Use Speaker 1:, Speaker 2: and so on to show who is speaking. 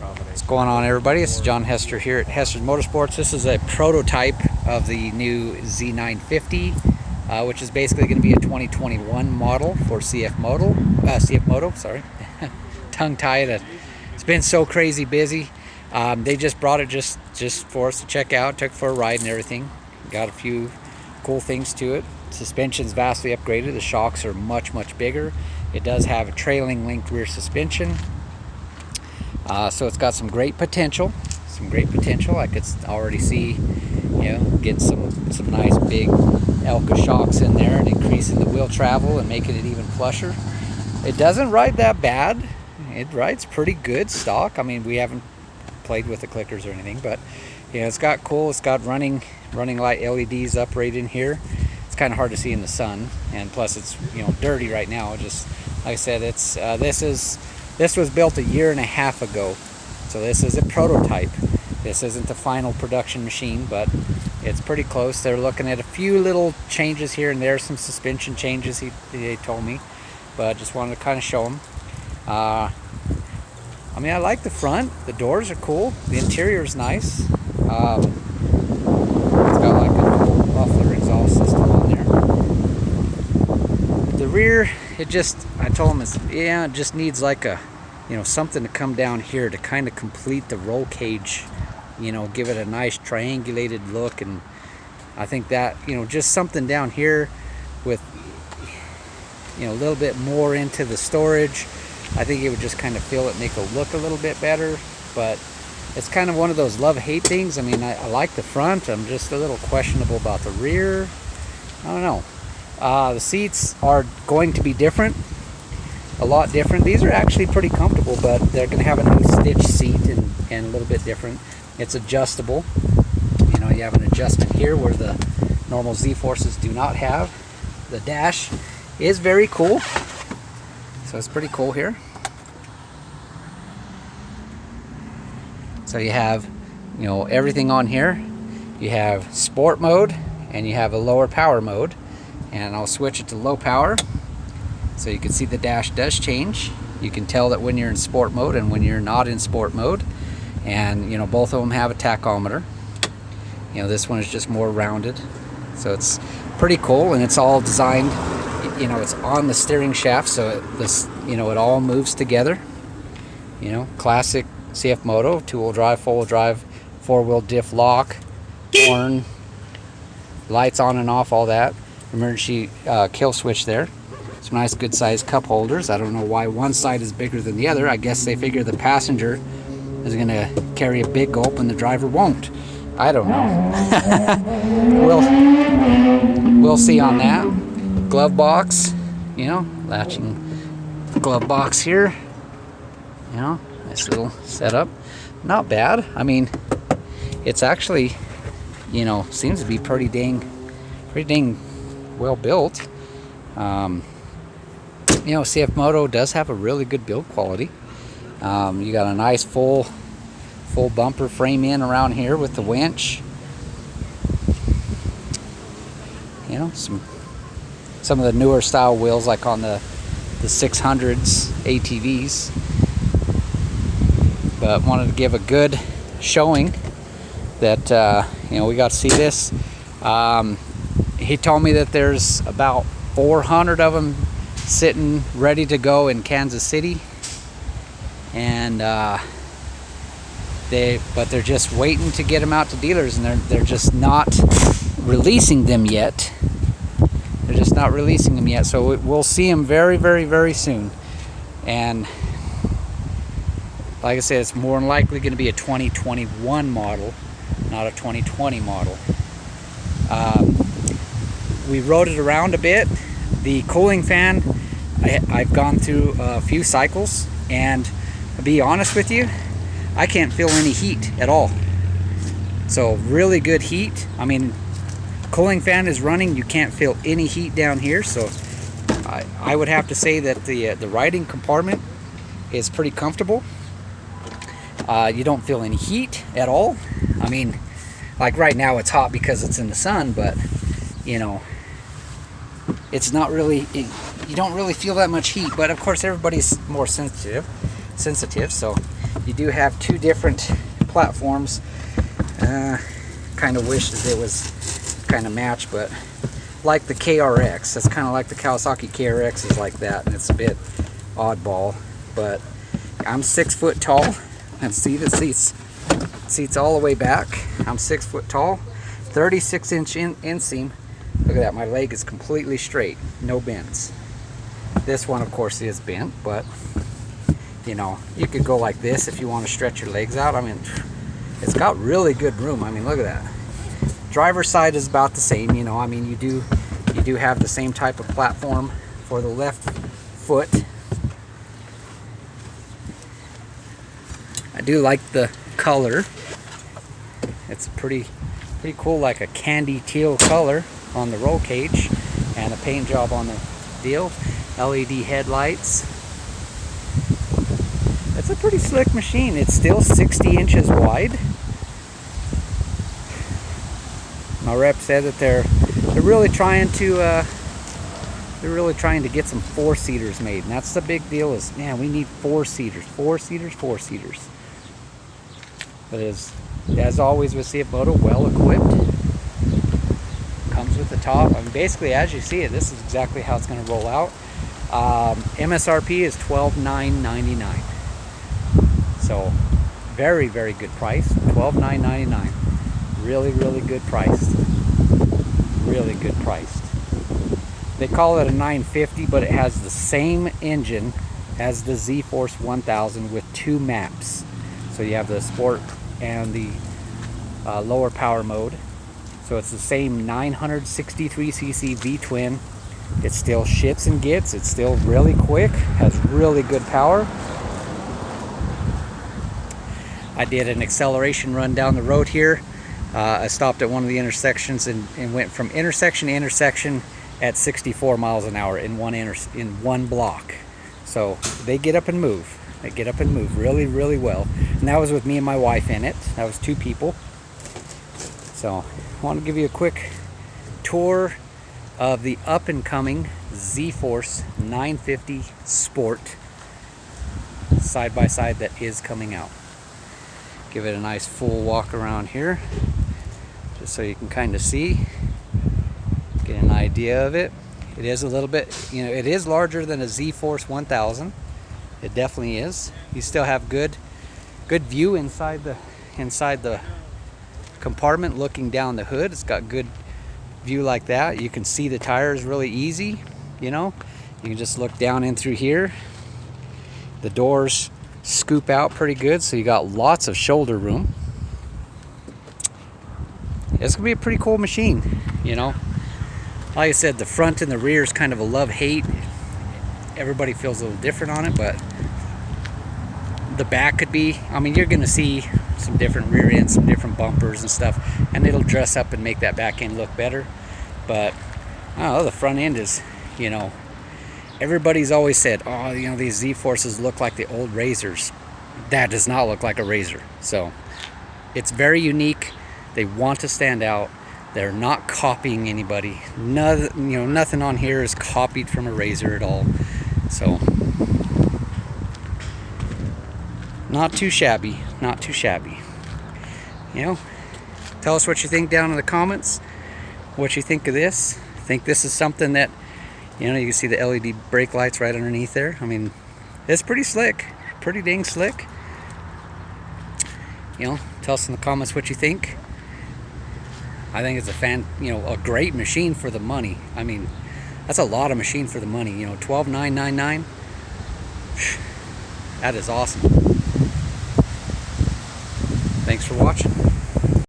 Speaker 1: What's going on, everybody? It's John Hester here at Hester's Motorsports. This is a prototype of the new Z-950, which is basically going to be a 2021 model for CFMoto. Sorry, tongue-tied. It's been so crazy busy. They just brought it just for us to check out. Took for a ride and everything. Got a few cool things to it. Suspension's vastly upgraded. The shocks are much bigger. It does have a trailing linked rear suspension. So it's got some great potential. I could already see, get some nice big Elka shocks in there and increasing the wheel travel and making it even plusher. It doesn't ride that bad. It rides pretty good stock. I mean, we haven't played with the clickers or anything, but it's got running light LEDs up right in here. It's kind of hard to see in the sun, and plus it's dirty right now. Just like I said, it's this was built a year and a half ago, so this is a prototype. This isn't the final production machine, but it's pretty close. They're looking at a few little changes here and there, some suspension changes they told me, but just wanted to kind of show them. I mean, I like the front. The doors are cool. The interior is nice. It's got like a cool muffler exhaust system on there. The rear, I told him, it just needs like a, something to come down here to kind of complete the roll cage, give it a nice triangulated look. And I think that, just something down here with, a little bit more into the storage, I think it would just kind of feel it, make it look a little bit better. But it's kind of one of those love-hate things. I mean, I like the front. I'm just a little questionable about the rear. I don't know. The seats are going to be different, a lot different. These are actually pretty comfortable, but they're going to have a new stitch seat and a little bit different. It's adjustable. You have an adjustment here where the normal Z-Forces do not have. The dash is very cool, so it's pretty cool here. So you have, everything on here. You have sport mode and you have a lower power mode. And I'll switch it to low power, so you can see the dash does change. You can tell that when you're in sport mode and when you're not in sport mode. And both of them have a tachometer. This one is just more rounded, so it's pretty cool. And it's all designed, it's on the steering shaft, so it all moves together. Classic CFMoto, two-wheel drive, four-wheel drive, four-wheel diff lock, horn, lights on and off, all that. Emergency kill switch there. Some nice good sized cup holders. I don't know why one side is bigger than the other. I guess they figure the passenger is going to carry a big gulp and the driver won't. I don't know. we'll see on that. Glove box, latching glove box here. Nice little setup. Not bad. I mean, it's actually, seems to be pretty dang well built. CFMoto does have a really good build quality. You got a nice full bumper frame in around here with the winch. Some of the newer style wheels, like on the 600s ATVs. But wanted to give a good showing that we got to see this. He told me that there's about 400 of them sitting ready to go in Kansas City, and they're just waiting to get them out to dealers, and they're just not releasing them yet. So we'll see them very soon. And like I said, it's more than likely going to be a 2021 model, not a 2020 model. We rode it around a bit. The cooling fan, I've gone through a few cycles, and to be honest with you, I can't feel any heat at all. So really good heat. I mean, cooling fan is running, you can't feel any heat down here. So I would have to say that the riding compartment is pretty comfortable. You don't feel any heat at all. I mean, like right now it's hot because it's in the sun, but it's not really, you don't really feel that much heat. But of course everybody's more sensitive, so You do have two different platforms. Kind of wish that it was kind of matched, but like the KRX, that's kind of like the Kawasaki KRX is like that, and it's a bit oddball. But I'm 6 foot tall, and see the seats all the way back. I'm 6 foot tall, 36-inch inseam. Look at that, my leg is completely straight, no bends. This one, of course, is bent, but you know, you could go like this if you want to stretch your legs out. I mean, it's got really good room. I mean, look at that. Driver's side is about the same, you know. I mean, you do have the same type of platform for the left foot. I do like the color. It's pretty cool, like a candy teal color on the roll cage, and a paint job on the deal. LED headlights. It's a pretty slick machine. It's still 60 inches wide. My rep said that they're really trying to get some 4-seaters made, and that's the big deal. Is, man, we need 4-seaters, 4-seaters. But as always with CFMoto, well equipped. Comes with the top. I mean, basically, as you see it, this is exactly how it's going to roll out. MSRP is $12,999. So very good price. $12,999. Really good priced. Really good priced. They call it a 950, but it has the same engine as the Z-Force 1000 with 2 maps. So you have the sport and the lower power mode. So it's the same 963cc V-twin. It still shits and gets. It's still really quick. Has really good power. I did an acceleration run down the road here. I stopped at one of the intersections and went from intersection to intersection at 64 miles an hour in one block. So they get up and move. They get up and move really well. And that was with me and my wife in it. That was 2 people. So I want to give you a quick tour of the up and coming Z-Force 950 Sport side by side that is coming out. Give it a nice full walk around here, just so you can kind of see, get an idea of it. It is a little bit, you know, it is larger than a Z-Force 1000. It definitely is. You still have good view inside the compartment, looking down the hood. It's got good view like that. You can see the tires really easy, you know. You can just look down in through here. The doors scoop out pretty good, so you got lots of shoulder room. It's gonna be a pretty cool machine, you know. Like I said, the front and the rear is kind of a love-hate. Everybody feels a little different on it, but the back could be, I mean, you're gonna see some different rear ends, some different bumpers and stuff, and it'll dress up and make that back end look better. But I don't know, the front end is, you know, everybody's always said, oh, you know, these Z-Forces look like the old Razors. That does not look like a Razor. So it's very unique. They want to stand out. They're not copying anybody. Nothing on here is copied from a Razor at all. So not too shabby, not too shabby. You know, tell us what you think down in the comments. What you think of this. Think this is something that, you know, you can see the LED brake lights right underneath there. I mean, it's pretty slick, pretty dang slick. You know, tell us in the comments what you think. I think it's a great machine for the money. I mean, that's a lot of machine for the money. You know, $12,999. That is awesome. Thanks for watching.